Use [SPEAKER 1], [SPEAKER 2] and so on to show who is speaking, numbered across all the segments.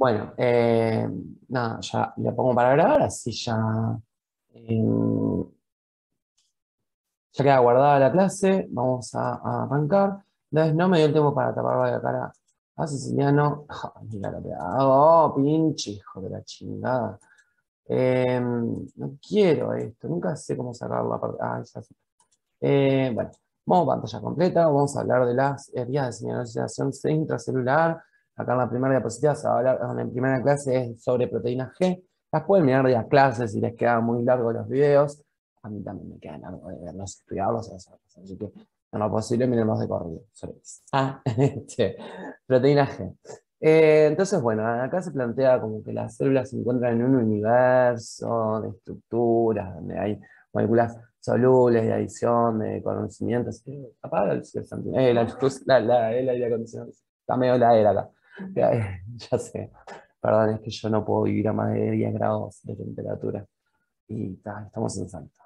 [SPEAKER 1] Bueno, nada, ya le pongo para grabar, así eh, ya queda guardada la clase. Vamos a arrancar. Entonces, no me dio el tiempo para taparle la cara a Siciliano. Mira lo que hago, pinche hijo de la chingada. No quiero esto, nunca sé cómo sacar la parte. Ah, ya sé. Bueno, vamos a pantalla completa, vamos a hablar de las vías de señalización intracelular. Acá en la primera diapositiva se va a hablar, en la primera clase es sobre proteína G. Las pueden mirar de las clases si les quedan muy largos los videos. A mí también me quedan largos de verlos, estudiarlos, así que en lo posible miremos de corrido. Proteína G. Entonces, bueno, acá se plantea como que las células se encuentran en un universo de estructuras donde hay moléculas solubles de adición, de conocimientos. Apaga la luz, la luz, el aire acondicionado. Está medio heladera acá. Ya sé. Perdón, es que yo no puedo vivir a más de 10 grados de temperatura. Y estamos en Salta,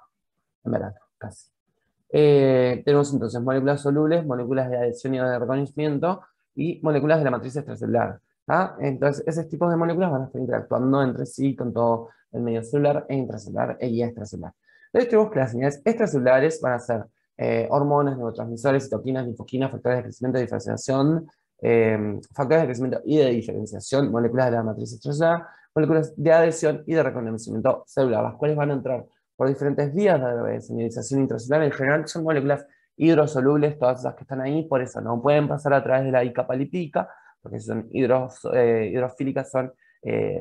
[SPEAKER 1] en verano, casi. Tenemos entonces moléculas solubles, moléculas de adhesión y de reconocimiento y moléculas de la matriz extracelular. Entonces, esos tipos de moléculas van a estar interactuando entre sí con todo el medio celular e intracelular y extracelular. Entonces, tenemos que las señales extracelulares van a ser hormonas, neurotransmisores, citoquinas, linfoquinas, factores de crecimiento y diferenciación, factores de crecimiento y de diferenciación, moléculas de la matriz extracelular, moléculas de adhesión y de reconocimiento celular, las cuales van a entrar por diferentes vías de señalización intracelular. En general son moléculas hidrosolubles, todas esas que están ahí, por eso no pueden pasar a través de la capa lipídica, porque si son hidrofílicas son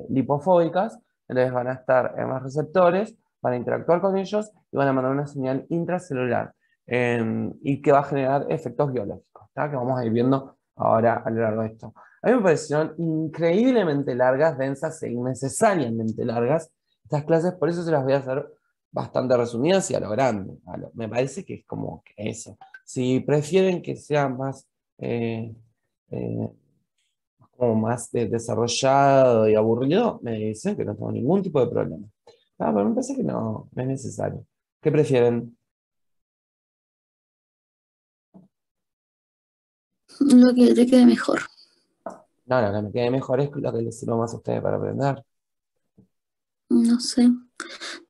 [SPEAKER 1] lipofóbicas, entonces van a estar en los receptores, van a interactuar con ellos y van a mandar una señal intracelular y que va a generar efectos biológicos, que vamos a ir viendo ahora a lo largo de esto. A mí me parecieron increíblemente largas, densas e innecesariamente largas estas clases, por eso se las voy a hacer bastante resumidas y a lo grande. Me parece que es como que eso. Si prefieren que sea más, eh, eh, como más desarrollado y aburrido, me dicen que no tengo ningún tipo de problema. Pero me parece que no es necesario. ¿Qué prefieren?
[SPEAKER 2] Lo que te quede mejor.
[SPEAKER 1] No, lo que me quede mejor es lo que les sirva más a ustedes para aprender.
[SPEAKER 2] No sé.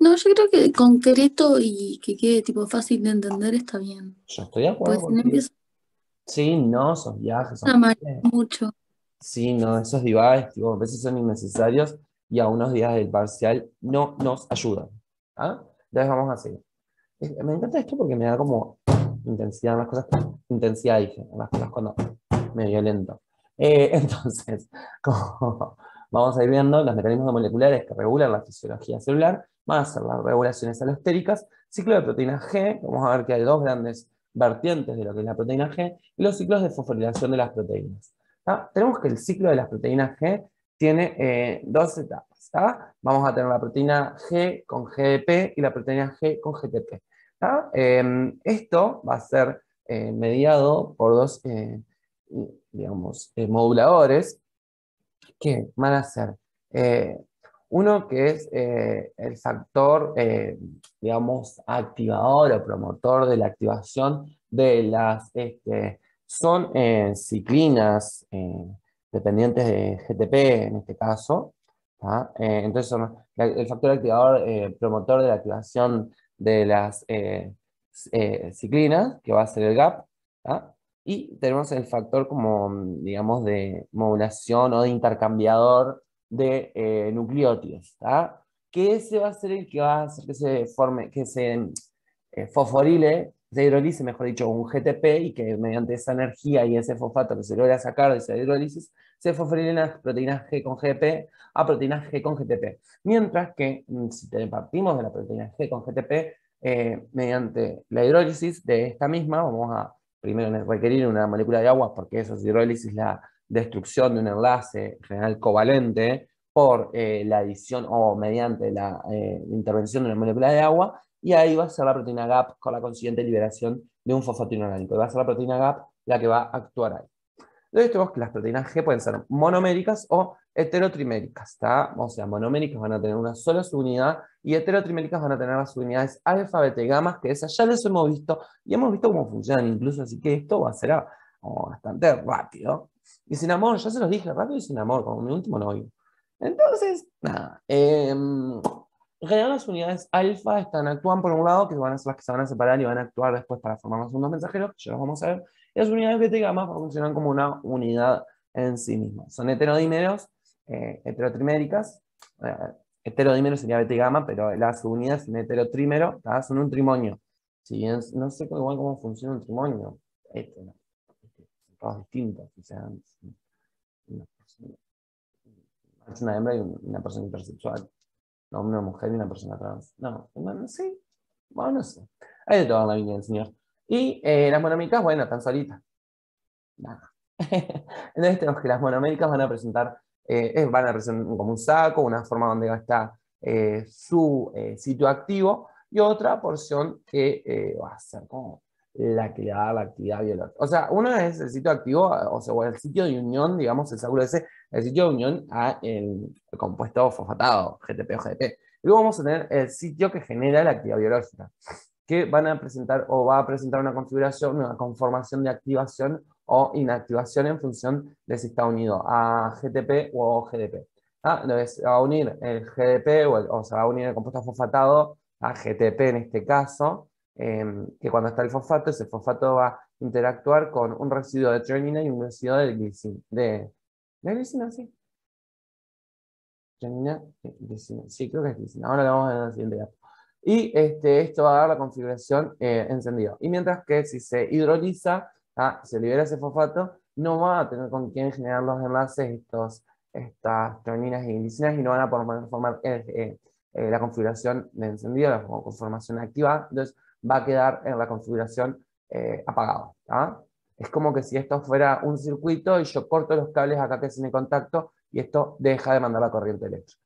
[SPEAKER 2] No, yo creo que concreto y que quede tipo fácil de entender está bien.
[SPEAKER 1] Yo estoy de acuerdo
[SPEAKER 2] Pues si no
[SPEAKER 1] contigo.
[SPEAKER 2] empieza
[SPEAKER 1] Sí, no, esos viajes,
[SPEAKER 2] a marear mucho.
[SPEAKER 1] sí, no, esos divagues, tipo, a veces son innecesarios y a unos días del parcial no nos ayudan. Entonces vamos a seguir. Me encanta esto porque me da como intensidad en las cosas, intensidad dije, en las cosas cuando me violento. Entonces, como vamos a ir viendo los mecanismos moleculares que regulan la fisiología celular, van a ser las regulaciones alostéricas, ciclo de proteína G, vamos a ver que hay dos grandes vertientes de lo que es la proteína G, y los ciclos de fosforilación de las proteínas. Tenemos que el ciclo de las proteínas G tiene dos etapas. Vamos a tener la proteína G con GDP y la proteína G con GTP. Esto va a ser mediado por dos, digamos, moduladores que van a ser eh, uno que es el factor, digamos, activador o promotor de la activación de las, son ciclinas dependientes de GTP en este caso. Entonces son el factor activador promotor de la activación de las ciclinas, que va a ser el GAP. ¿tá? Y tenemos el factor como, digamos, de modulación o de intercambiador de nucleótidos, ¿tá? Que ese va a ser el que va a hacer que se forme, que se fosforile, se hidrolice, mejor dicho, un GTP y que mediante esa energía y ese fosfato que se logra sacar de esa hidrólisis, se fosforilen las proteínas G con GTP a proteínas G con GTP. Mientras que si partimos de la proteína G con GTP, mediante la hidrólisis de esta misma, vamos a primero requerir una molécula de agua, porque eso es hidrólisis, la destrucción de un enlace general covalente por la adición o mediante la intervención de una molécula de agua, y ahí va a ser la proteína GAP con la consiguiente liberación de un fosfato inorgánico. Y va a ser la proteína GAP la que va a actuar ahí. Entonces tenemos que las proteínas G pueden ser monoméricas o heterotriméricas, ¿tá? O sea, monoméricas van a tener una sola subunidad y heterotriméricas van a tener las subunidades alfa, beta y gamma, que esas ya las hemos visto y hemos visto cómo funcionan incluso, así que esto va a ser bastante rápido. Y sin amor, ya se los dije, rápido y sin amor, como mi último novio. Entonces, nada. En general, las unidades alfa actúan por un lado, que van a ser las que se van a separar y van a actuar después para formar los segundos mensajeros, que ya los vamos a ver. Y las unidades beta y gamma funcionan como una unidad en sí misma. Son heterodímeros, heterotriméricas. Eh, heterodímero sería beta y gamma, pero las unidades en heterotrímero son un trimonio. Si bien no sé igual cómo funciona un trimonio, ¿no? Son todos distintos. O sea, es una hembra y una persona intersexual. No, una mujer y una persona trans. No, no sé. Bueno, no sé. Hay de todo en la viña del Señor. Y las monomicas, bueno, están solitas. Nada. Entonces tenemos que las monoméricas van a presentar como un saco, una forma donde está su sitio activo y otra porción que va a ser como la que le da la actividad biológica. O sea, una es el sitio activo, o sea, o el sitio de unión, digamos, el sáturo ese, el sitio de unión a el compuesto fosfatado, GTP o GDP. Luego vamos a tener el sitio que genera la actividad biológica, que van a presentar o va a presentar una configuración, una conformación de activación o inactivación en función de si está unido a GTP o GDP. Entonces, se va a unir el GDP o se va a unir el compuesto fosfatado a GTP en este caso, que cuando está el fosfato, ese fosfato va a interactuar con un residuo de treonina y un residuo de glicina. ¿De glicina? Sí. Treonina, glicina. Sí, creo que es glicina. Ahora lo vamos a ver en el siguiente dato. Y esto va a dar la configuración encendido. Y mientras que si se hidroliza, se libera ese fosfato, no va a tener con quién generar los enlaces estas treoninas y glicinas y no van a poder formar la configuración de encendido, la conformación activa, entonces va a quedar en la configuración apagado. Es como que si esto fuera un circuito y yo corto los cables acá que hacen el contacto y esto deja de mandar la corriente eléctrica.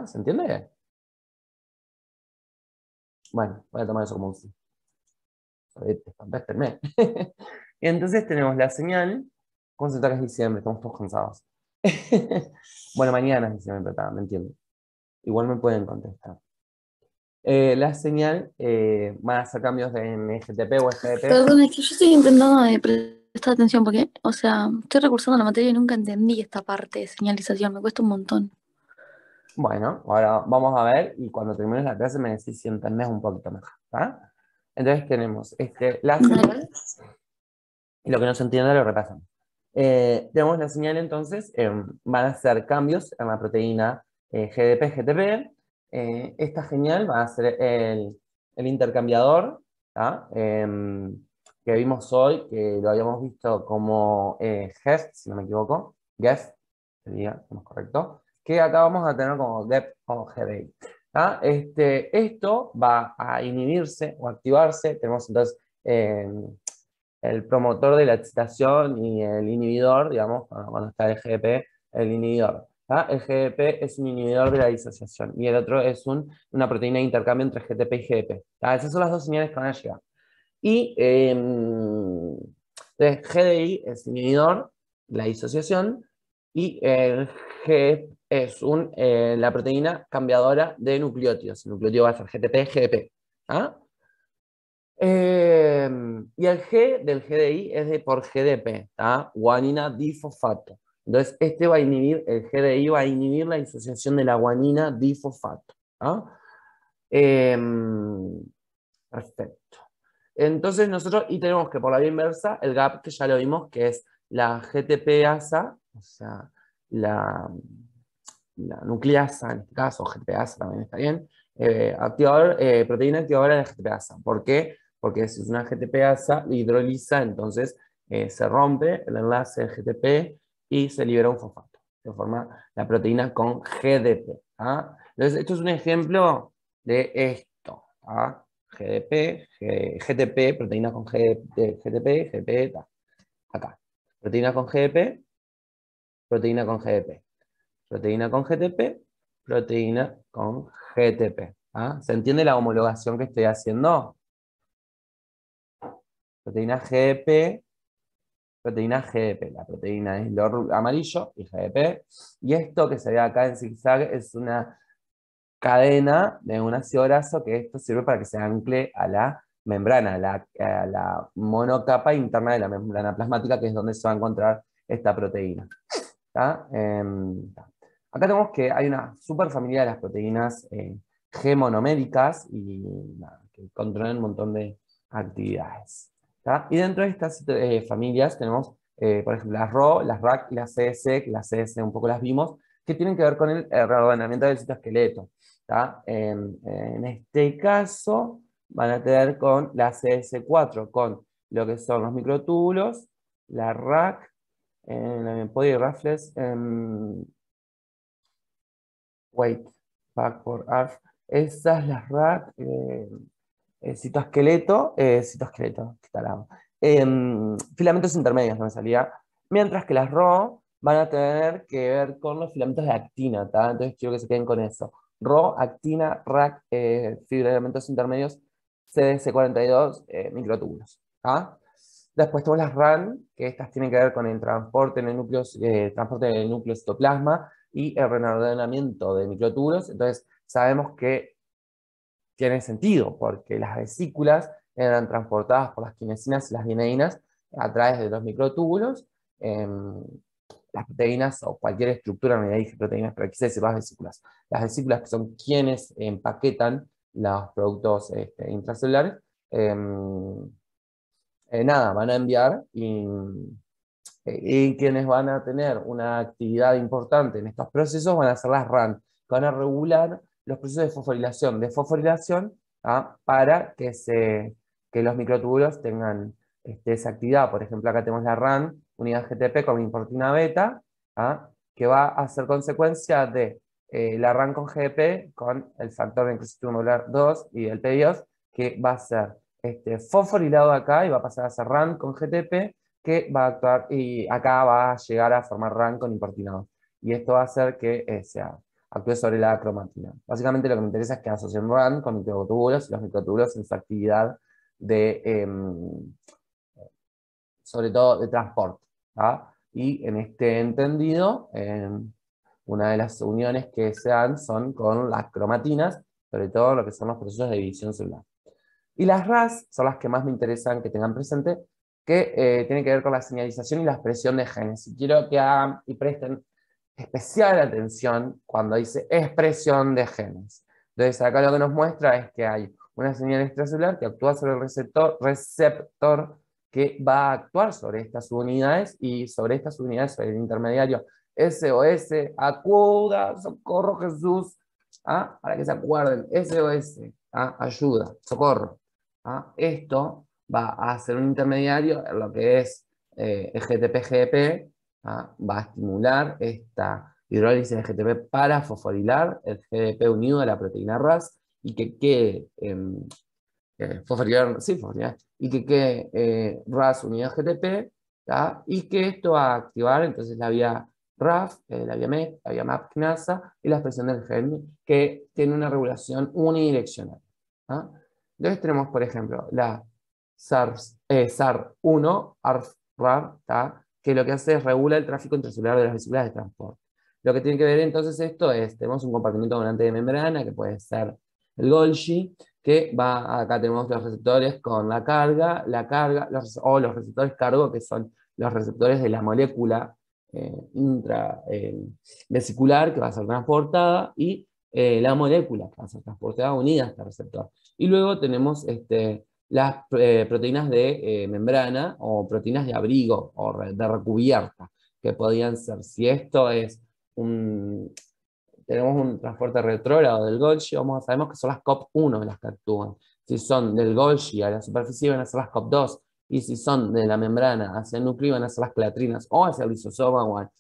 [SPEAKER 1] ¿Se entiende? Bueno, voy a tomar eso como un sí. Contéstenme. Y entonces tenemos la señal. ¿Cómo se que es diciembre? Estamos todos cansados. Bueno, mañana es diciembre, pero me entiendo. Igual me pueden contestar. La señal va a hacer cambios en GTP o GDP.
[SPEAKER 2] Perdón, es que yo estoy intentando prestar atención porque, o sea, estoy recursando la materia y nunca entendí esta parte de señalización, me cuesta un montón.
[SPEAKER 1] Bueno, ahora vamos a ver y cuando termines la clase me decís si entendés un poquito mejor. Entonces tenemos la señal y lo que no se entiende lo repasamos. Tenemos la señal entonces, van a hacer cambios en la proteína GDP-GTP. Esta señal va a ser el intercambiador que vimos hoy, que lo habíamos visto como GEF, si no me equivoco. GEF, sería más correcto. Que acá vamos a tener como GEP o GDI. Esto va a inhibirse o activarse. Tenemos entonces el promotor de la excitación y el inhibidor, digamos, cuando está el GDP, el inhibidor. El GDP es un inhibidor de la disociación y el otro es una proteína de intercambio entre GTP y GDP. Esas son las dos señales que van a llegar. Y entonces, GDI es inhibidor de la disociación y el G es la proteína cambiadora de nucleótidos. El nucleótido va a ser GTP-GDP. Y el G del GDI es por GDP, guanina difosfato. Entonces, va a inhibir, el GDI va a inhibir la disociación de la guanina difosfato. Perfecto. Entonces, y tenemos que por la vía inversa, el GAP, que ya lo vimos, que es la GTP-ASA, o sea, la nucleasa, en este caso, GTP-ASA también está bien, proteína activadora de GTP-ASA. ¿Por qué? Porque si es una GTP-ASA, hidroliza, entonces se rompe el enlace del GTP y se libera un fosfato. Se forma la proteína con GDP. Entonces, esto es un ejemplo de esto. GDP, GTP, proteína con GTP, GDP, acá. Proteína con GDP, proteína con GDP. Proteína con GTP, proteína con GTP. ¿Se entiende la homologación que estoy haciendo? Proteína GDP, proteína GDP. La proteína es lo amarillo y GDP. Y esto que se ve acá en zigzag es una cadena de un ácido graso que esto sirve para que se ancle a la membrana, a la monocapa interna de la membrana plasmática, que es donde se va a encontrar esta proteína. Acá tenemos que hay una superfamilia de las proteínas G monoméricas y nada, que controlan un montón de actividades. ¿Tá? Y dentro de estas familias tenemos, por ejemplo, las RO, las RAC y las CS, que las CS un poco las vimos, que tienen que ver con el reordenamiento del citoesqueleto. ¿Tá? En este caso van a tener con la CS4, con lo que son los microtúbulos, la RAC, la Podyraflex, wait, back for Earth. Esas las RAC, citoesqueleto, ¿qué tal? Filamentos intermedios, no me salía. Mientras que las RO van a tener que ver con los filamentos de actina, ¿tá? Entonces quiero que se queden con eso. RO, actina, RAC, filamentos intermedios, CDC42, microtúbulos. ¿Tá? Después tenemos las RAN, que estas tienen que ver con el transporte en el núcleo, transporte del núcleo citoplasma y el reordenamiento de microtúbulos. Entonces sabemos que tiene sentido, porque las vesículas eran transportadas por las quinesinas y las guaneinas a través de los microtúbulos. Las proteínas o cualquier estructura, no dije proteínas, pero quise decir las vesículas. Las vesículas que son quienes empaquetan los productos intracelulares, nada, van a enviar y quienes van a tener una actividad importante en estos procesos van a ser las RAN, que van a regular los procesos de fosforilación para que los microtúbulos tengan esa actividad. Por ejemplo, acá tenemos la RAN, unidad GTP con importina beta, que va a ser consecuencia de la RAN con GP con el factor de inclusión molecular 2 y el P2, que va a ser fosforilado acá y va a pasar a ser RAN con GTP, que va a actuar y acá va a llegar a formar RAN con importinado. Y esto va a hacer que actúe sobre la cromatina. Básicamente lo que me interesa es que asocien RAN con microtúbulos y los microtúbulos en su actividad de, sobre todo de transporte. ¿tá? Y en este entendido, una de las uniones que se dan son con las cromatinas, sobre todo lo que son los procesos de división celular. Y las RAS son las que más me interesan que tengan presente, que tienen que ver con la señalización y la expresión de genes. Y quiero que hagan y presten especial atención cuando dice expresión de genes. Entonces acá lo que nos muestra es que hay una señal extracelular que actúa sobre el receptor que va a actuar sobre estas unidades y sobre estas unidades sobre el intermediario SOS, acuda, socorro Jesús, para que se acuerden, SOS, ayuda, socorro. Esto va a ser un intermediario en lo que es el GTP-GP, va a estimular esta hidrólisis de GTP para fosforilar el GDP unido a la proteína RAS y que quede fosforilar, sí, fosforilar, y que quede RAS unido a GTP, y que esto va a activar entonces la vía RAF, la vía MET, la vía MAP kinasa y la expresión del gen que tiene una regulación unidireccional. Entonces tenemos, por ejemplo, la SAR1, ARF-RAR, que lo que hace es regula el tráfico intracelular de las vesículas de transporte. Lo que tiene que ver entonces esto es, tenemos un compartimento donante de membrana, que puede ser el Golgi, que va, acá tenemos los receptores con la carga, o los receptores cargo, que son los receptores de la molécula intravesicular que va a ser transportada, y la molécula que va a ser transportada unida a este receptor. Y luego tenemos las proteínas de membrana o proteínas de abrigo o de recubierta, que podían ser, si esto es tenemos un transporte retrógrado del Golgi, sabemos que son las COP1 las que actúan. Si son del Golgi a la superficie van a ser las COP2, y si son de la membrana hacia el núcleo van a ser las cleatrinas, o hacia el lisosoma,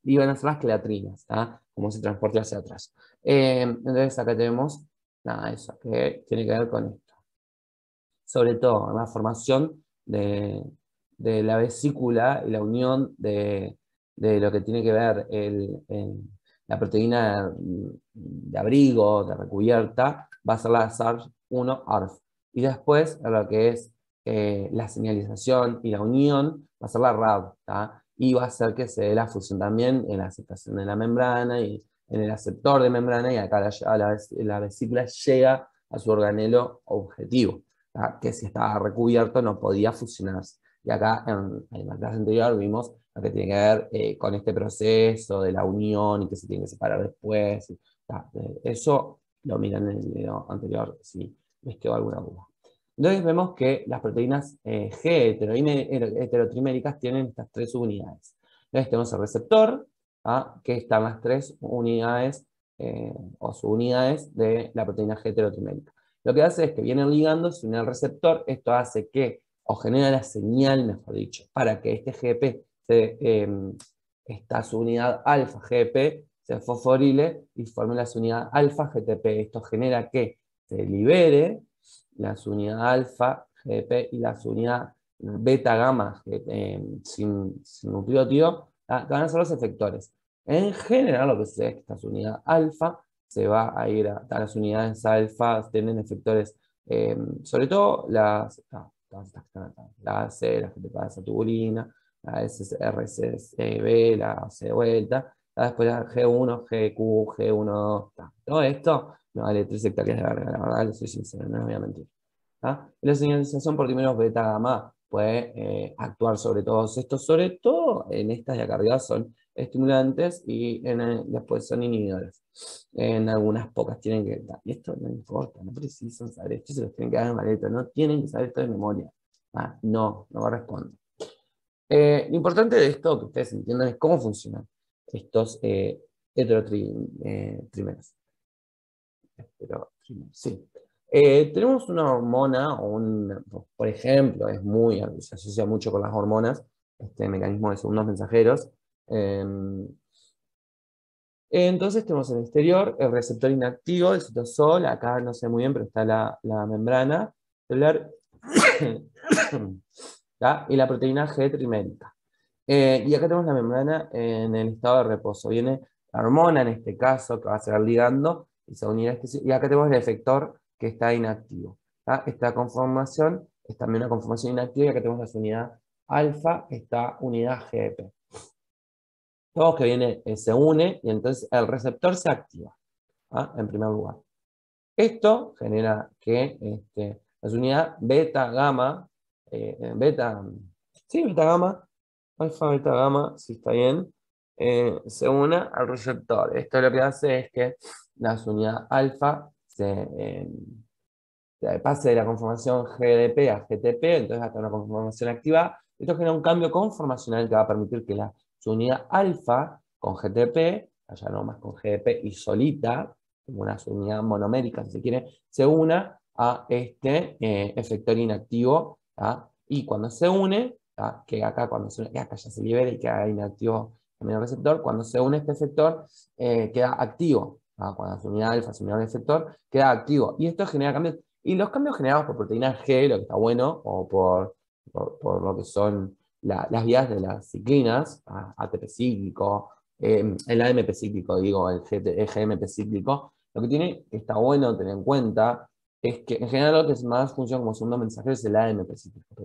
[SPEAKER 1] y van a ser las cleatrinas, como se transporte hacia atrás. Entonces acá tenemos nada, eso que tiene que ver con esto. Sobre todo en la formación de la vesícula y la unión de lo que tiene que ver la proteína de abrigo, de recubierta, va a ser la SARS1-ARF. Y después, lo que es la señalización y la unión, va a ser la RAB, y va a hacer que se dé la fusión también en la aceptación de la membrana y en el aceptor de membrana, y acá la vesícula llega a su organelo objetivo, que si estaba recubierto no podía fusionarse. Y acá en la clase anterior vimos lo que tiene que ver con este proceso de la unión y que se tiene que separar después. Eso lo miran en el video anterior si les quedó alguna duda. Entonces vemos que las proteínas G heterotriméricas tienen estas tres unidades. Entonces tenemos el receptor, que están las tres unidades o subunidades de la proteína G heterotrimérica. Lo que hace es que vienen ligando, se une al receptor, esto hace que, o genera la señal, mejor dicho, para que este GP, esta subunidad alfa GP, se fosforile y forme la subunidad alfa GTP. Esto genera que se libere la subunidad alfa GP y la subunidad beta gamma sin nucleótido, que van a ser los efectores. En general, lo que sucede es que esta subunidad alfa se va a ir a las unidades alfa, tienen efectores, sobre todo la AC, la GTP-acetulina, la SRCB, la C de vuelta, después la G1, GQ, G1, todo esto me vale 3 hectáreas de verga, la verdad, les soy sincero, no les voy a mentir. La señalización por trímeros beta gamma puede actuar sobre todos estos, sobre todo en estas de acá arriba son estimulantes y después son inhibidores. En algunas pocas tienen que dar. Y esto no importa, no precisan saber esto, se los tienen que dar en maleta, no tienen que saber esto de memoria. No corresponde. Lo importante de esto que ustedes entiendan es cómo funcionan estos heterotrímeros. Sí. Tenemos una hormona, por ejemplo, se asocia mucho con las hormonas, este mecanismo de segundos mensajeros. Entonces tenemos en el exterior el receptor inactivo, el citosol, acá no sé muy bien, pero está la membrana celular y la proteína G trimérica. Y acá tenemos la membrana en el estado de reposo. Viene la hormona en este caso, que va a ser ligando, y se va a unir a y acá tenemos el efector que está inactivo. Esta conformación es también una conformación inactiva, y acá tenemos la unidad alfa, esta unidad GP. Todo que viene se une y entonces el receptor se activa, en primer lugar. Esto genera que la unidad beta gamma, beta gamma, alfa beta gamma, si está bien, se una al receptor. Esto lo que hace es que la unidad alfa pase de la conformación GDP a GTP, entonces hasta una conformación activa. Esto genera un cambio conformacional que va a permitir que la subunidad alfa con GTP, allá no más con GDP y solita, como una subunidad monomérica si se quiere, se una a este efector inactivo, y cuando se une, que acá cuando se une, que acá ya se libera y queda inactivo también el receptor, cuando se une este efector queda activo, cuando la subunidad alfa se une al efector queda activo, y esto genera cambios. Y los cambios generados por proteína G, lo que está bueno, o por lo que son las vías de las ciclinas, ATP cíclico, el AMP cíclico, digo, el GMP cíclico, lo que está bueno tener en cuenta es que en general lo que más funciona como segundo mensajero es el AMP cíclico.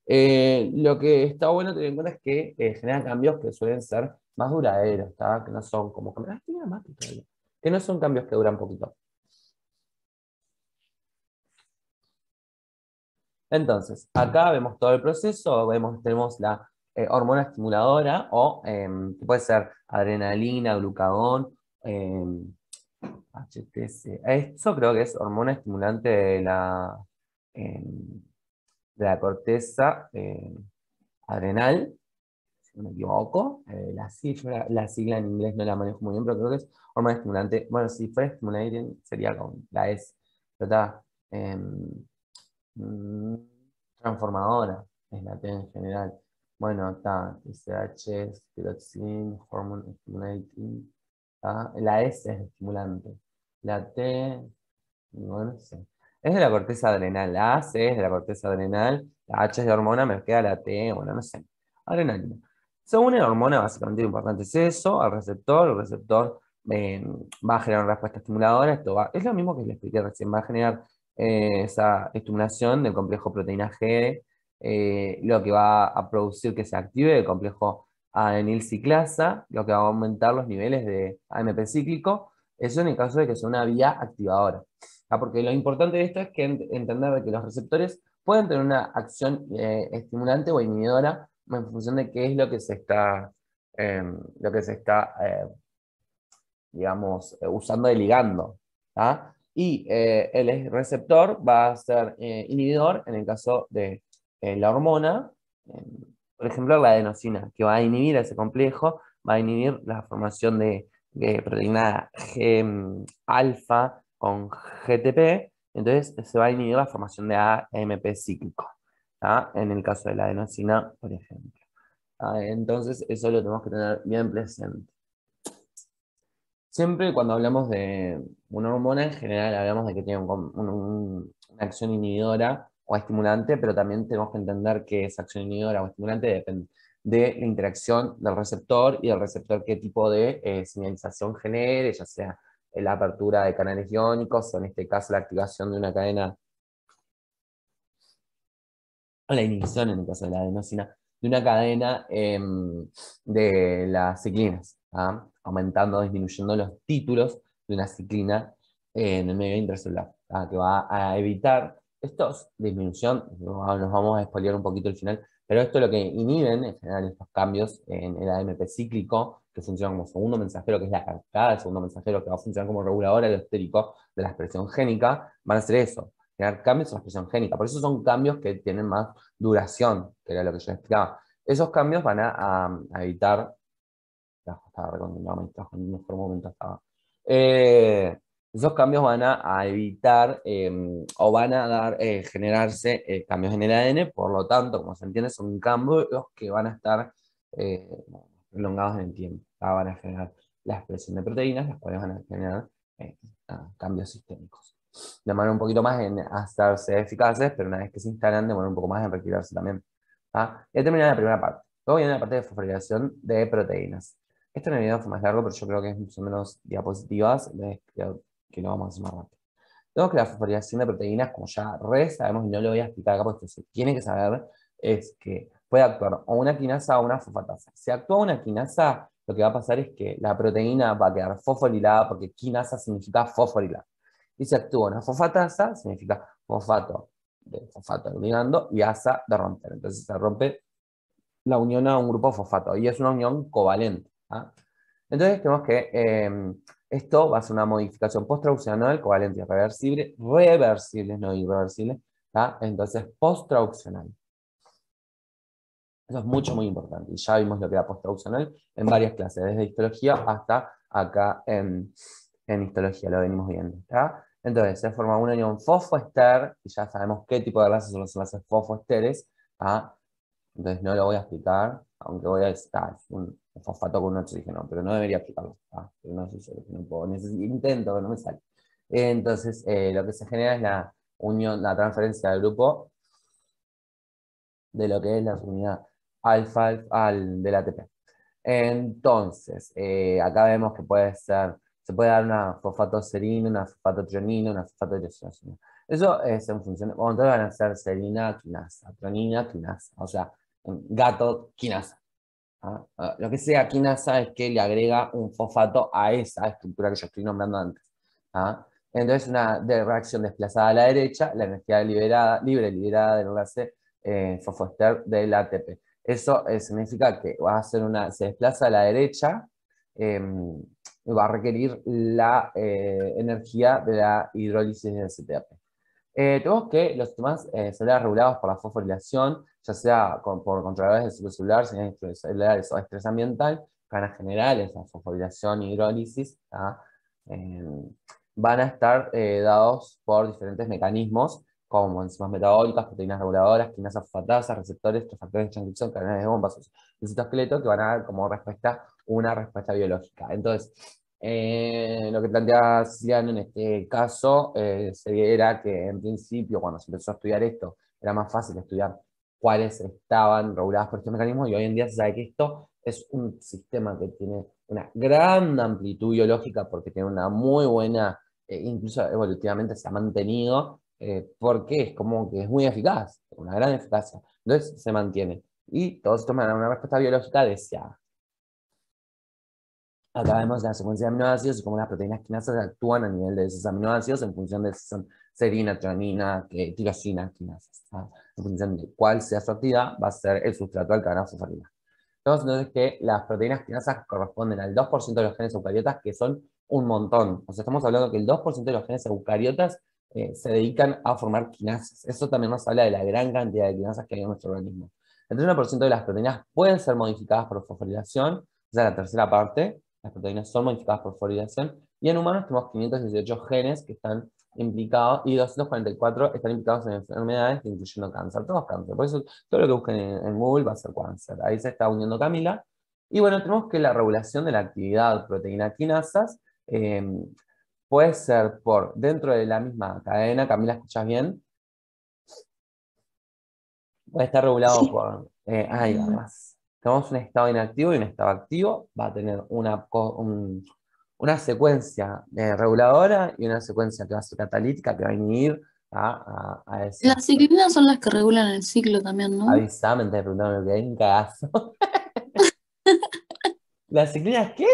[SPEAKER 1] Lo que está bueno tener en cuenta es que generan cambios que suelen ser más duraderos, que no son como que no son cambios que duran poquito. Entonces, acá vemos todo el proceso, tenemos la hormona estimuladora, o que puede ser adrenalina, glucagón, HTC. Esto creo que es hormona estimulante de la corteza adrenal, si no me equivoco. La sigla en inglés no la manejo muy bien, pero creo que es hormona estimulante. Bueno, si fuera estimulating sería con la S, pero está. Transformadora, es la T en general. Bueno, está TSH, thyroxine, hormone stimulating. La S es estimulante. La T, no sé. Es de la corteza adrenal. La A, C es de la corteza adrenal. La H es de hormona, me queda la T, bueno, no sé. Adrenalina. Según la hormona, básicamente lo importante es eso, al receptor. El receptor va a generar una respuesta estimuladora. Es lo mismo que les expliqué recién, va a generar esa estimulación del complejo proteína G, lo que va a producir que se active el complejo adenil ciclasa, lo que va a aumentar los niveles de AMP cíclico. Eso en el caso de que sea una vía activadora. Porque lo importante de esto es que entender que los receptores pueden tener una acción estimulante o inhibidora en función de qué es lo que se está digamos, usando de ligando. ¿Ah? Y el receptor va a ser inhibidor en el caso de la hormona, eh, por ejemplo, la adenosina, que va a inhibir ese complejo, va a inhibir la formación de proteína alfa con GTP, entonces se va a inhibir la formación de AMP cíclico, ¿ah? En el caso de la adenosina, por ejemplo. ¿Ah? Entonces, eso lo tenemos que tener bien presente. Siempre cuando hablamos de una hormona, en general hablamos de que tiene una acción inhibidora o estimulante, pero también tenemos que entender que esa acción inhibidora o estimulante depende de la interacción del receptor y del receptor qué tipo de señalización genere, ya sea la apertura de canales iónicos o en este caso la activación de una cadena, o la inhibición en el caso de la adenosina, de una cadena de las ciclinas, ¿ah? Aumentando o disminuyendo los títulos de una ciclina en el medio intracelular, ¿ah? Que va a evitar estos, disminución, nos vamos a expoliar un poquito el final, pero esto es lo que inhiben en general estos cambios en el AMP cíclico, que funciona como segundo mensajero, que es la cascada del segundo mensajero, que va a funcionar como regulador alostérico de la expresión génica, van a ser eso, generar cambios en la expresión génica. Por eso son cambios que tienen más duración, que era lo que yo explicaba. Esos cambios van a evitar. Estaba recomendado, en un mejor momento estaba. Esos cambios van a evitar o van a dar, generarse cambios en el ADN, por lo tanto, como se entiende, son cambios que van a estar eh, prolongados en el tiempo. Van a generar la expresión de proteínas, las cuales van a generar eh, cambios sistémicos. Demoran un poquito más en hacerse eficaces, pero una vez que se instalan, demoran un poco más en retirarse también. ¿Ah? Ya terminé la primera parte. Luego viene la parte de fosforilación de proteínas. Esto en el video fue más largo, pero yo creo que es más o menos diapositivas, entonces creo que lo vamos a hacer más rápido. Luego que la fosforilación de proteínas, como ya sabemos y no lo voy a explicar acá porque se tiene que saber, es que puede actuar o una quinasa o una fosfatasa. Si actúa una quinasa, lo que va a pasar es que la proteína va a quedar fosforilada porque quinasa significa fosforilar. Y si actúa una fosfatasa, significa fosfato de fosfato ligando y asa de romper. Entonces se rompe la unión a un grupo fosfato y es una unión covalente. ¿Ah? Entonces tenemos que esto va a ser una modificación post-traduccional, covalente y reversible, reversible, no irreversible. ¿Ah? Entonces post-traduccional. Eso es mucho, muy importante. Y ya vimos lo que era post-traduccional en varias clases, desde histología hasta acá en histología, lo venimos viendo. ¿Tá? Entonces se forma una unión fosfoester, y ya sabemos qué tipo de enlaces son los enlaces fosfoesteres. ¿Ah? Entonces no lo voy a explicar, aunque voy a decir, es un fosfato con un oxígeno, pero no debería explicarlo. Pero no sé si no puedo, intento, pero no me sale. Entonces, lo que se genera es la unión, la transferencia del grupo de lo que es la unidad alfa del ATP. Entonces, acá vemos que puede ser, se puede dar una fosfatoserina, una fosfatotrionina, una fosfatotirosina. Eso es en función, entonces van a ser serina, quinasa, tronina, quinasa, o sea, gato, quinasa. ¿Ah? Lo que sea quinasa es que le agrega un fosfato a esa estructura que yo estoy nombrando antes. ¿Ah? Entonces, una reacción desplazada a la derecha, la energía libre liberada del enlace fosfoester del ATP. Eso significa que va a ser se desplaza a la derecha y va a requerir la energía de la hidrólisis de CTAP. Tenemos que los sistemas celulares regulados por la fosforilación, ya sea por controladores de ciclo celular, señales celulares o estrés ambiental, que van a generar esa fosforilación y hidrólisis, eh, van a estar dados por diferentes mecanismos, como enzimas metabólicas, proteínas reguladoras, quinasas fosfatasas, receptores, factores de transcripción, cadenas de bombas y citoesqueleto, que van a dar como respuesta una respuesta biológica. Entonces, lo que planteaba Cicliano en este caso era que en principio cuando se empezó a estudiar esto era más fácil estudiar cuáles estaban reguladas por estos mecanismos y hoy en día se sabe que esto es un sistema que tiene una gran amplitud biológica porque tiene una muy buena, incluso evolutivamente se ha mantenido porque es como que es muy eficaz, una gran eficacia. Entonces se mantiene. Y todos estos me dan una respuesta biológica deseada. Acá vemos la secuencia de aminoácidos y cómo las proteínas quinasas actúan a nivel de esos aminoácidos en función de si son serina, tronina, tirosina, quinasas. En función de cuál sea su actividad, va a ser el sustrato al que van a fosforilar. Vemos entonces que las proteínas quinasas corresponden al 2% de los genes eucariotas, que son un montón. O sea, estamos hablando que el 2% de los genes eucariotas se dedican a formar quinasas. Eso también nos habla de la gran cantidad de quinasas que hay en nuestro organismo. El 31% de las proteínas pueden ser modificadas por fosforilación, o sea, la tercera parte, las proteínas son modificadas por fosforilación, y en humanos tenemos 518 genes que están implicados, y 244 están implicados en enfermedades, incluyendo cáncer, todos cáncer. Por eso todo lo que busquen en Google va a ser cáncer. Ahí se está uniendo Camila. Y bueno, tenemos que la regulación de la actividad proteína quinasas puede ser por dentro de la misma cadena. Camila, ¿escuchas bien? Puede estar regulado
[SPEAKER 2] Sí.
[SPEAKER 1] por... ahí va más. Tenemos un estado inactivo y un estado activo. Va a tener una secuencia reguladora y una secuencia que va a ser catalítica, que va a inhibir a esa.
[SPEAKER 2] Las ciclinas son las que regulan el ciclo también, ¿no?
[SPEAKER 1] Avisame antes de preguntarme lo que hay, un cagazo. ¿Las ciclinas qué?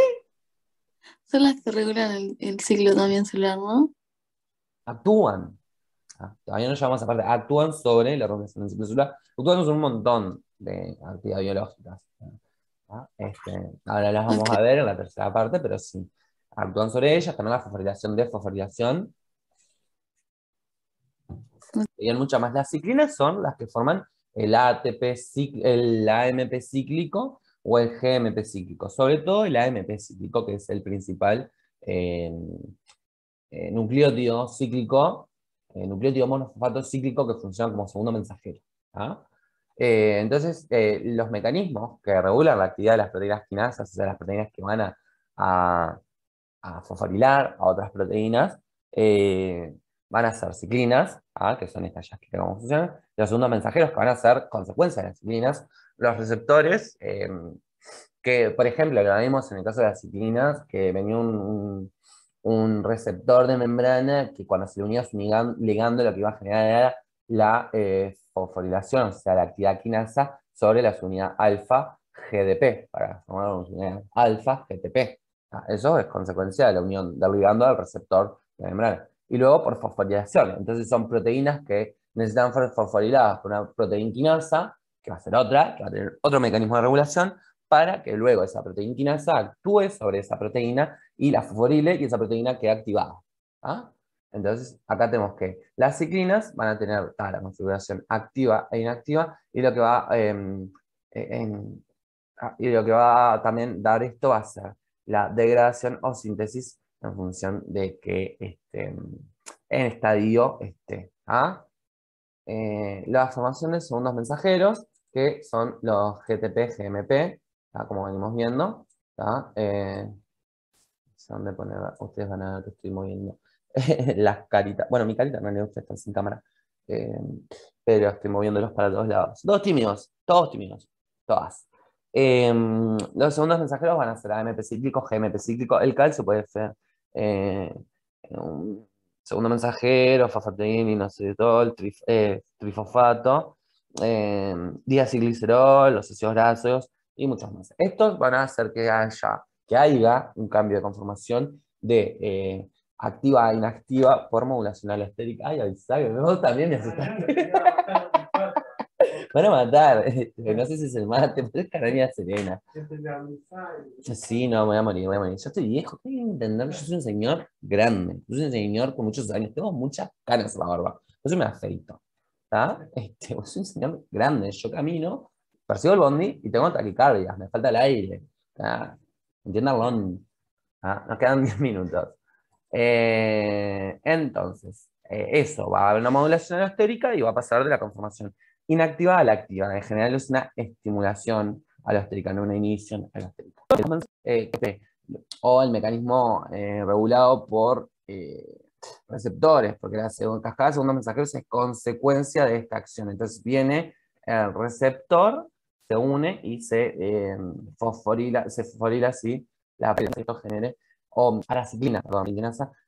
[SPEAKER 2] Son las que regulan el ciclo también celular, ¿no?
[SPEAKER 1] Actúan. Todavía no llegamos a esa parte. Actúan sobre la regulación del ciclo celular. Actúan sobre un montón de actividades biológicas. Ahora las vamos
[SPEAKER 2] Ok.
[SPEAKER 1] a ver en la tercera parte, pero sí. Actúan sobre ellas, también la fosforilación, desfosforilación. Y hay muchas más. Las ciclinas son las que forman el ATP, el AMP cíclico o el GMP cíclico. Sobre todo el AMP cíclico, que es el principal eh, nucleótido cíclico, nucleótido monofosfato cíclico que funciona como segundo mensajero. ¿Ah? Entonces, los mecanismos que regulan la actividad de las proteínas quinasas, o sea, las proteínas que van a, a fosforilar a otras proteínas, eh, van a ser ciclinas, que son estas ya que tenemos funcionar, y los segundos mensajeros que van a ser consecuencia de las ciclinas, los receptores, que por ejemplo lo vimos en el caso de las ciclinas, que venía un receptor de membrana que cuando se le unía a su ligando lo que iba a generar era la fosforilación, o sea, la actividad quinasa sobre la unidad alfa GDP, para formar una unidad alfa GTP. Eso es consecuencia de la unión del ligando al receptor de membrana. Y luego por fosforilación. Entonces son proteínas que necesitan ser fosforiladas por una proteína quinasa, que va a ser otra, que va a tener otro mecanismo de regulación, para que luego esa proteína quinasa actúe sobre esa proteína y la fosforile y esa proteína quede activada. ¿Ah? Entonces, acá tenemos que las ciclinas van a tener la configuración activa e inactiva y lo que va, y lo que va a también dar esto va a ser la degradación o síntesis en función de que en estadio esté. ¿Ah? La formación de segundos mensajeros, que son los GTP, GMP, como venimos viendo. ¿Dónde poner? Ustedes van a ver que estoy moviendo las caritas. Bueno, mi carita en realidad ustedes están sin cámara. Eh, pero estoy moviéndolos para todos lados. Todos tímidos, todas. Los segundos mensajeros van a ser AMP cíclico, GMP cíclico. El calcio puede ser eh, un segundo mensajero, fosfatidina, trifosfato, diacilglicerol, los ácidos grasos y muchos más. Estos van a hacer que haya un cambio de conformación de activa a inactiva por modulación alostérica. Ay, avisá, vos también me asustaste. Van a matar. No sé si es el mate, pero es Carolina Serena. Sí, no, me voy a morir, voy a morir. Yo estoy viejo, tengo que entender, yo soy un señor grande, yo soy un señor con muchos años, tengo muchas canas en la barba, por eso me afeito. ¿Está? Soy un señor grande, yo camino, persigo el bondi y tengo taquicardia, me falta el aire. ¿Está? Entiéndanlo. Nos quedan 10 minutos. Entonces, eso, va a haber una modulación alostérica y va a pasar de la conformación inactiva a la activa. En general es una estimulación alostérica, no una inhibición alostérica. O el mecanismo regulado por receptores, porque la cascada de segundos mensajeros es consecuencia de esta acción. Entonces viene el receptor, se une y se fosforila así la que esto genere, o a la ciclina, perdón,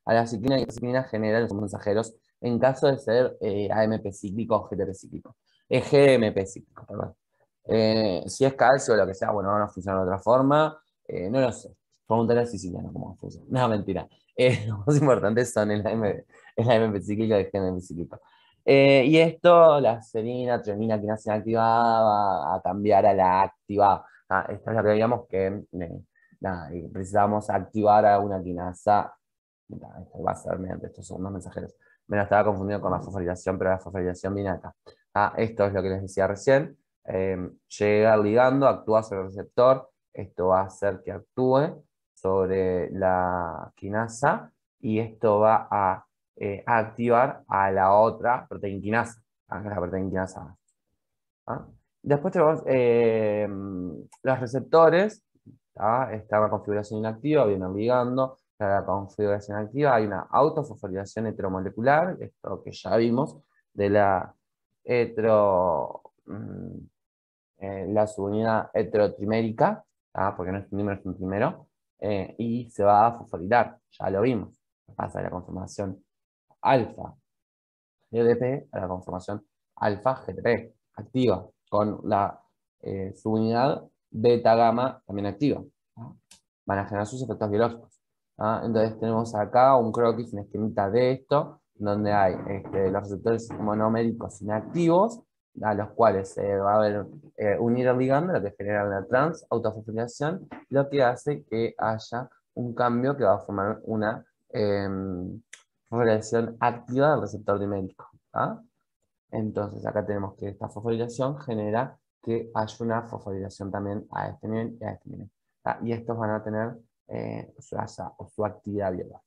[SPEAKER 1] a la ciclina y la ciclina genera los mensajeros en caso de ser AMP cíclico o GTP cíclico. GMP cíclico, perdón. Si es calcio o lo que sea, bueno, van a funcionar de otra forma, no lo sé. Pregúntale a Siciliano cómo funciona. No, mentira. Los más importantes son el AMP cíclico y el GMP cíclico. Y esto, la serina, tremina, quinasa inactivada, va a cambiar a la activada. Esto es lo que veíamos que nada, y precisamos activar a una quinasa. Esto va a ser mediante estos segundos mensajeros. Me lo estaba confundiendo con la fosforilación, pero la fosforilación viene acá. Esto es lo que les decía recién. Llega al ligando, actúa sobre el receptor. Esto va a hacer que actúe sobre la quinasa y esto va a activar a la otra proteína quinasa, a la proteína quinasa. ¿Ah? Después tenemos los receptores. Está la configuración inactiva, viene ligando. Está la configuración activa, hay una autofosforilación heteromolecular, esto que ya vimos, de la la subunidad heterotrimérica, porque no es un dímero, es un trímero, y se va a fosforilar, ya lo vimos. Pasa de la conformación alfa GDP a la conformación alfa GTP, activa, con la subunidad beta gamma también activa. ¿No? Van a generar sus efectos biológicos. Entonces tenemos acá un croquis, un esquemita de esto, donde hay los receptores monoméricos inactivos, a los cuales se va a ver unir el ligando, lo que genera una trans autofosforilación, lo que hace que haya un cambio que va a formar una fosforilación activa del receptor dimérico. Entonces acá tenemos que esta fosforilación genera que haya una fosforilación también a este nivel y a este nivel. Y estos van a tener su actividad biológica.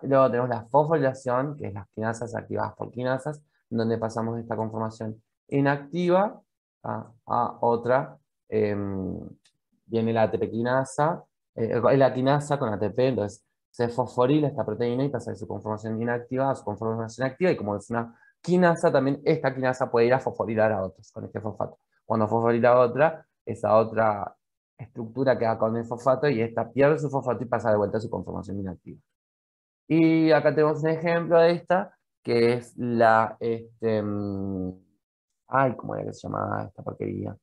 [SPEAKER 1] Luego tenemos la fosforilación, que es las quinasas activadas por quinasas, donde pasamos de esta conformación inactiva a otra. Viene la ATP quinasa, la quinasa con ATP, entonces se fosforila esta proteína y pasa de su conformación inactiva a su conformación activa, y como es una quinasa, también esta quinasa puede ir a fosforilar a otros con este fosfato. Cuando fosforila a otra, esa otra estructura queda con el fosfato y esta pierde su fosfato y pasa de vuelta a su conformación inactiva. Y acá tenemos un ejemplo de esta, que es la, ay, ¿cómo era que se llamaba esta porquería?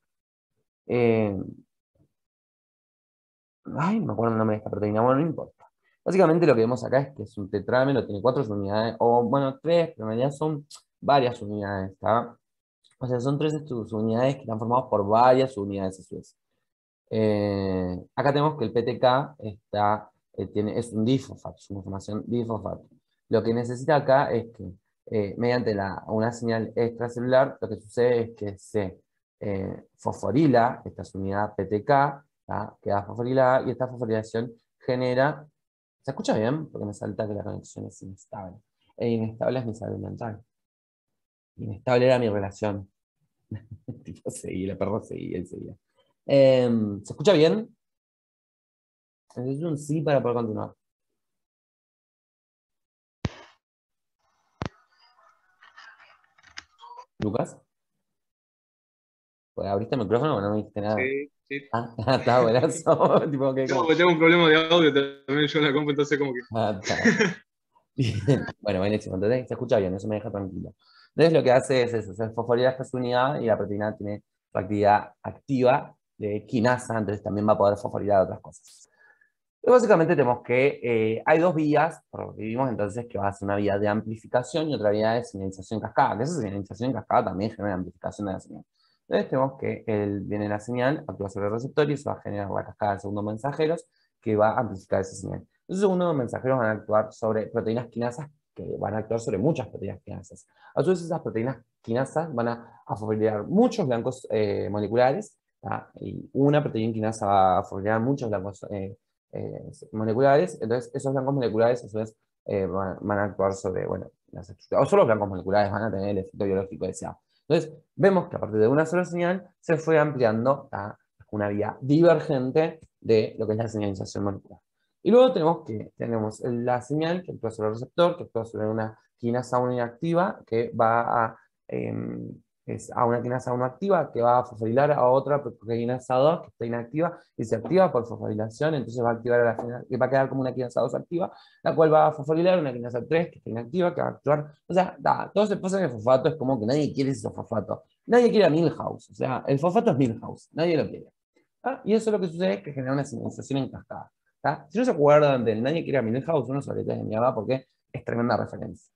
[SPEAKER 1] Ay, no me acuerdo el nombre de esta proteína, bueno, no importa. Básicamente lo que vemos acá es que es un tetrámero, tiene 4 unidades, o bueno, 3, pero en realidad son varias unidades, ¿está? O sea, son 3 unidades que están formadas por varias unidades a su vez. Acá tenemos que el PTK es un difosfato, es una información difosfato. Lo que necesita acá es que mediante una señal extracelular, lo que sucede es que se fosforila esta unidad PTK, queda fosforilada y esta fosforilación genera. ¿Se escucha bien? Porque me salta que la conexión es inestable. Inestable es mi salud mental. Inestable era mi relación. Tipo, seguía, el perro seguía, él seguía. ¿Se escucha bien? Necesito un sí para poder continuar. Lucas, pues abriste el micrófono o no me dijiste nada.
[SPEAKER 3] Sí, sí.
[SPEAKER 1] Está buenazo. Tipo, que
[SPEAKER 3] No,
[SPEAKER 1] como.
[SPEAKER 3] porque tengo un problema de audio también yo en la compu, entonces como que...
[SPEAKER 1] Está. Bien. Bueno, buenísimo. Entonces se escucha bien, eso me deja tranquilo. Entonces lo que hace es eso, se fosforila esta unidad y la proteína tiene su actividad activa de quinasa, entonces también va a poder fosforilar otras cosas. Pero básicamente tenemos que hay 2 vías, por lo que vimos entonces, que va a ser una vía de amplificación y otra vía de señalización en cascada, que esa señalización en cascada también genera amplificación de la señal. Entonces tenemos que viene la señal, actúa sobre el receptor y eso va a generar la cascada de segundos mensajeros que va a amplificar esa señal. Esos segundos mensajeros van a actuar sobre proteínas quinasas que van a actuar sobre muchas proteínas quinasas. A su vez esas proteínas quinasas van a fosforilar muchos blancos moleculares, y una proteína quinasa va a fosforilar muchos blancos moleculares, entonces esos blancos moleculares a su vez van a actuar sobre, bueno, las estructuras, o solo los blancos moleculares van a tener el efecto biológico deseado. Entonces, vemos que a partir de una sola señal se fue ampliando a una vía divergente de lo que es la señalización molecular. Y luego tenemos la señal que actúa sobre el receptor, que actúa sobre una quinasa 1 inactiva, que va a una quinasa 1 activa, que va a fosforilar a otra quinasa 2 que está inactiva, y se activa por fosforilación, entonces va a activar a la quinasa, que va a quedar como una quinasa 2 activa, la cual va a fosforilar una quinasa 3 que está inactiva, que va a actuar. O sea, todo se pasa en el fosfato, es como que nadie quiere ese fosfato. Nadie quiere a Milhouse, o sea, el fosfato es Milhouse, nadie lo quiere. Y eso es lo que sucede, es que genera una señalización en cascada. ¿tá? Si no se acuerdan del Nadie quiere a Milhouse, uno sobre de mierda porque es tremenda referencia.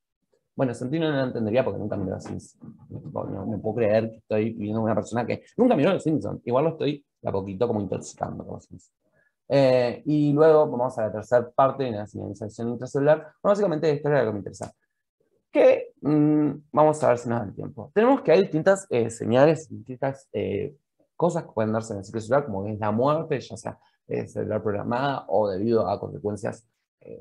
[SPEAKER 1] Bueno, Santino no lo entendería porque nunca miró los Simpsons. No puedo creer que estoy viendo una persona que nunca miró los Simpsons. Igual lo estoy de a poquito como intoxicando con los Simpsons. Y luego vamos a la tercera parte de la señalización intracelular. Bueno, básicamente esto era lo que me interesa. Que vamos a ver si nos da el tiempo. Tenemos que hay distintas señales, distintas cosas que pueden darse en el ciclo celular, como es la muerte, ya sea celular programada o debido a consecuencias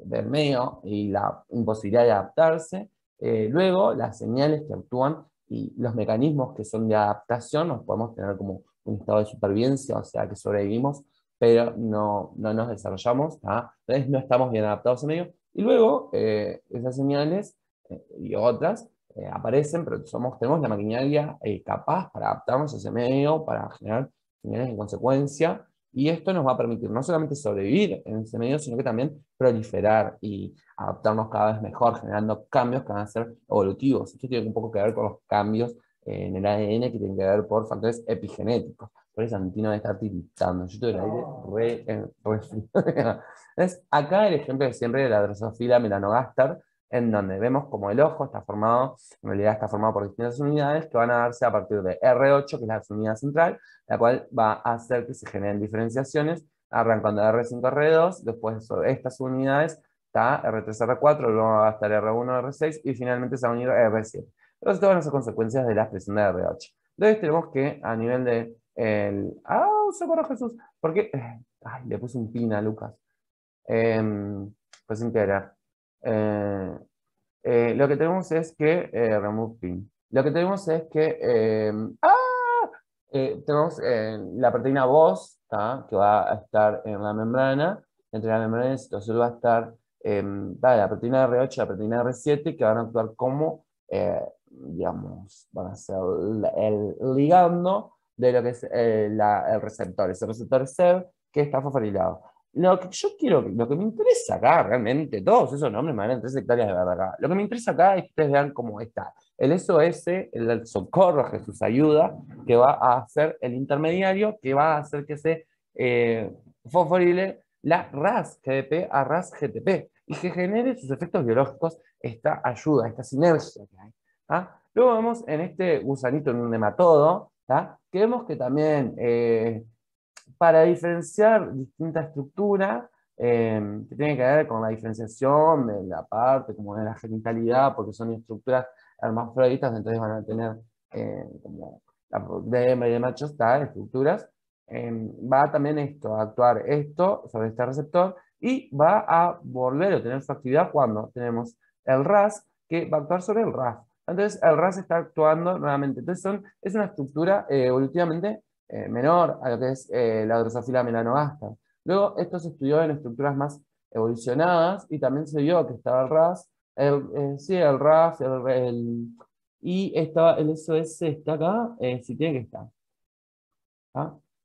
[SPEAKER 1] del medio y la imposibilidad de adaptarse. Luego, las señales que actúan y los mecanismos que son de adaptación, nos podemos tener como un estado de supervivencia, o sea, que sobrevivimos, pero no nos desarrollamos, entonces no estamos bien adaptados al medio. Y luego, esas señales y otras aparecen, pero tenemos la maquinaria capaz para adaptarnos a ese medio, para generar señales en consecuencia, y esto nos va a permitir no solamente sobrevivir en ese medio, sino que también proliferar y adaptarnos cada vez mejor, generando cambios que van a ser evolutivos. Esto tiene un poco que ver con los cambios en el ADN que tienen que ver por factores epigenéticos. Por eso Santino debe estar tiritando. Yo tuve el aire re frío. Entonces, acá el ejemplo de siempre de la Drosophila melanogaster, en donde vemos como el ojo está formado, en realidad está formado por distintas unidades que van a darse a partir de R8, que es la unidad central, la cual va a hacer que se generen diferenciaciones, arrancando de R5 a R2, después sobre estas unidades está R3 a R4, luego va a estar R1 a R6 y finalmente se va a unir a R7. Entonces, estas van a ser consecuencias de la expresión de R8. Entonces, tenemos que a nivel de ¡socorro Jesús! Porque le puse un pin a Lucas. Pues sin querer. Lo que tenemos es que remove pin. Lo que tenemos es que tenemos la proteína VOS, que va a estar en la membrana. Entre la membrana y el citosol va a estar la proteína R8 y la proteína R7, que van a actuar como, digamos, van a ser el ligando de lo que es el receptor. Ese receptor SEB que está fosforilado. Lo que yo quiero, lo que me interesa acá realmente, todos esos nombres me dan 3 hectáreas de verdad acá. Lo que me interesa acá es que ustedes vean cómo está el SOS, el socorro, Jesús ayuda, que va a hacer el intermediario, que va a hacer que se fosforile la RAS GDP a RAS GTP y que genere sus efectos biológicos esta ayuda, esta sinergia que hay. Luego vemos en este gusanito, en un nematodo, que vemos que también para diferenciar distintas estructuras, que tiene que ver con la diferenciación de la parte como de la genitalidad, porque son estructuras hermafroditas, entonces van a tener como de hembra y de macho, estructuras. Va también a actuar esto sobre este receptor y va a volver a tener su actividad cuando tenemos el RAS que va a actuar sobre el RAF. Entonces el RAS está actuando nuevamente. Entonces es una estructura evolutivamente menor a lo que es la Drosophila melanogaster. Luego esto se estudió en estructuras más evolucionadas y también se vio que estaba el RAS, sí, el RAF, y el SOS está acá, si tiene que estar.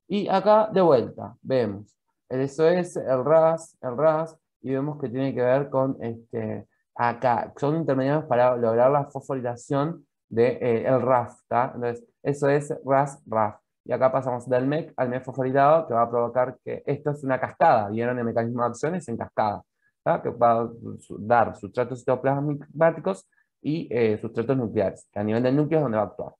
[SPEAKER 1] Y acá de vuelta, vemos el SOS, el RAS, y vemos que tiene que ver con acá, son intermediarios para lograr la fosforilación del RAF, entonces SOS, RAS. Y acá pasamos del MEC al MEC fosforilado, que va a provocar que esto es una cascada, vieron el mecanismo de acciones en cascada, que va a dar sustratos citoplasmáticos y sustratos nucleares, que a nivel del núcleo es donde va a actuar.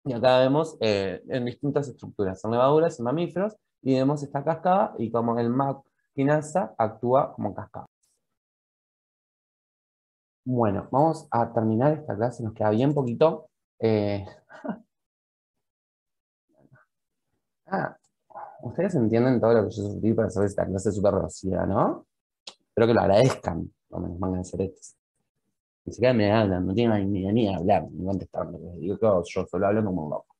[SPEAKER 1] Y acá vemos en distintas estructuras, en levaduras y mamíferos, y vemos esta cascada y como el MAC quinasa actúa como cascada. Bueno, vamos a terminar esta clase, nos queda bien poquito. Ustedes entienden todo lo que yo sufrí para hacer esta clase súper reducida, ¿no? Espero que lo agradezcan, no me mangan de ceretes. Ni siquiera me hablan, no tienen ni de hablar, ni contestarme. Digo que yo solo hablo como un loco.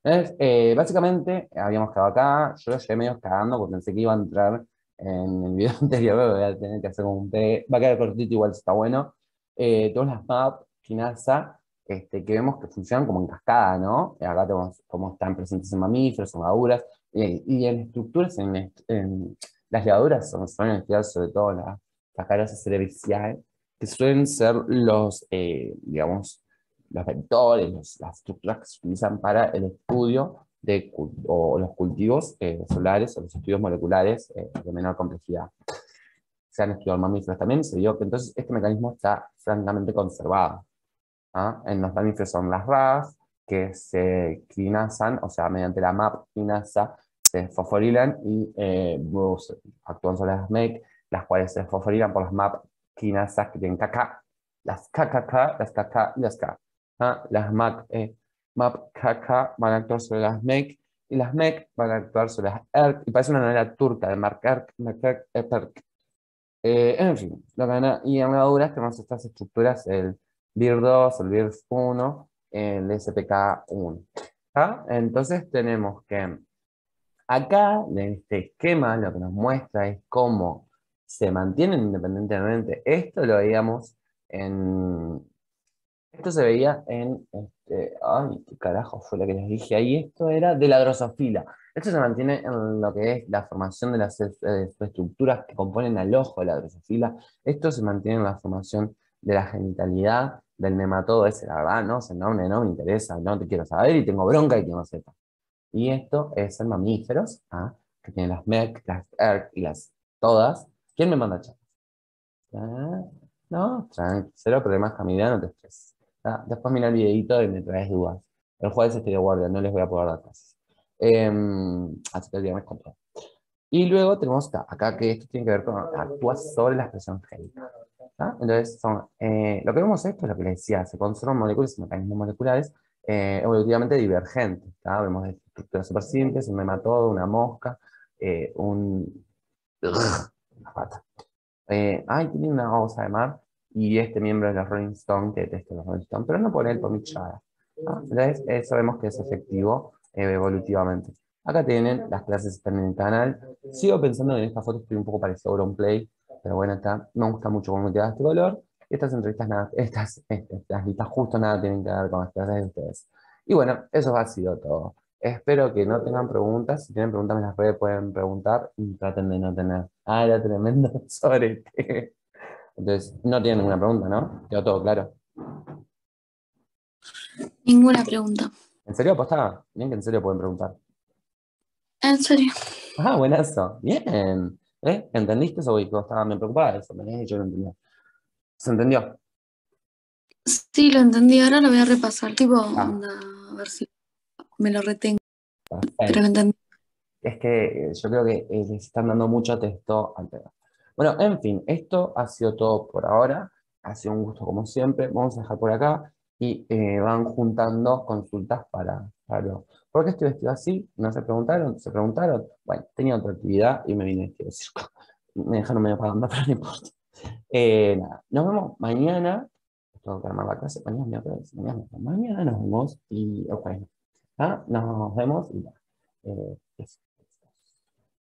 [SPEAKER 1] Entonces, básicamente, habíamos quedado acá, yo lo llevé medio cagando porque pensé que iba a entrar en el video anterior, pero voy a tener que hacer como un P, va a quedar cortito, igual está bueno. Todas las MAP, quinasa, que vemos que funcionan como en cascada, ¿no? Acá tenemos cómo están presentes en mamíferos, en levaduras, y en estructuras, en las levaduras suelen estudiar sobre todo la calosa cerevisiae, que suelen ser los, digamos, los vectores, las estructuras que se utilizan para el estudio o los cultivos celulares o los estudios moleculares de menor complejidad. Se han estudiado mamíferos también, se vio que entonces este mecanismo está francamente conservado. ¿Ah? En los mamíferos son las RAS, que se quinasan, o sea, mediante la MAP quinasa, se fosforilan y actúan sobre las MEC, las cuales se fosforilan por las MAP quinasas que tienen KK, las KKK, las KK y las K. ¿Ah? Las MAP KK van a actuar sobre las MEC y las MEC van a actuar sobre las ERK, y parece una novela turca de Mark Erk. En fin, y en levaduras tenemos estas estructuras, el BIR2, el BIR1, el SPK1. ¿Ah? Entonces tenemos que acá, en este esquema, lo que nos muestra es cómo se mantienen independientemente. Esto lo veíamos en... Esto se veía en... ay, qué carajo fue lo que les dije ahí. Esto era de la drosofila. Esto se mantiene en lo que es la formación de las estructuras que componen al ojo de la drosofila. Esto se mantiene en la formación de la genitalidad del nematodo ese. La verdad, no sé, no me interesa, no te quiero saber y tengo bronca y que no sepa. Y esto es en mamíferos, ¿ah? Que tienen las MEC, las ERK y las todas. ¿Quién me manda chat? ¿Ah? No, tranqui, cero problemas, Camila, no te estreses. ¿Ah? Después mira el videito y me traes dudas. El jueves estoy de guardia, no les voy a poder dar clases. Así que el viernes control. Y luego tenemos acá que esto tiene que ver con actúa sobre la expresión génica. ¿Ah? Entonces, lo que vemos esto es lo que les decía, se conservan moléculas y mecanismos moleculares evolutivamente divergentes. ¿Tá? Vemos estructuras súper simples, un nematodo, una mosca, una pata. Tiene una osa de mar y este miembro de los Rolling Stones, que detesta los Rolling Stones, pero no por él, por mi chada. Entonces, eso vemos que es efectivo evolutivamente. Acá tienen las clases están en el canal. Sigo pensando que en esta foto estoy un poco parecido a Auronplay, pero bueno, me gusta mucho cómo te da este color. Estas entrevistas, nada, las listas justo nada tienen que ver con las clases de ustedes. Y bueno, eso ha sido todo. Espero que no tengan preguntas. Si tienen preguntas en las redes pueden preguntar y traten de no tener. Era tremendo sobre qué. Entonces, no tienen ninguna pregunta, ¿no? Quedó todo claro.
[SPEAKER 2] Ninguna pregunta.
[SPEAKER 1] ¿En serio apostaba? Bien que en serio pueden preguntar.
[SPEAKER 2] En serio.
[SPEAKER 1] Buenazo. Bien. ¿Entendiste eso? Vos estaba me preocupaba de eso. Me habías dicho que no entendía. ¿Se entendió?
[SPEAKER 2] Sí, lo entendí. Ahora lo voy a repasar. Tipo,
[SPEAKER 1] Ah,
[SPEAKER 2] onda, a ver si me lo retengo. Pero
[SPEAKER 1] perfecto.
[SPEAKER 2] lo entendí.
[SPEAKER 1] Es que yo creo que les están dando mucho texto al pedo. Bueno, en fin, esto ha sido todo por ahora. Ha sido un gusto como siempre. Vamos a dejar por acá y van juntando consultas para lo. ¿Por qué estoy vestido así? ¿No se preguntaron? ¿Se preguntaron? Bueno, tenía otra actividad y me vine vestido de circo. Me dejaron medio pagando, pero no importa. Nada, nos vemos mañana. Tengo que armar la clase. Mañana, mañana nos vemos y ok. Nos vemos y ya. Eso.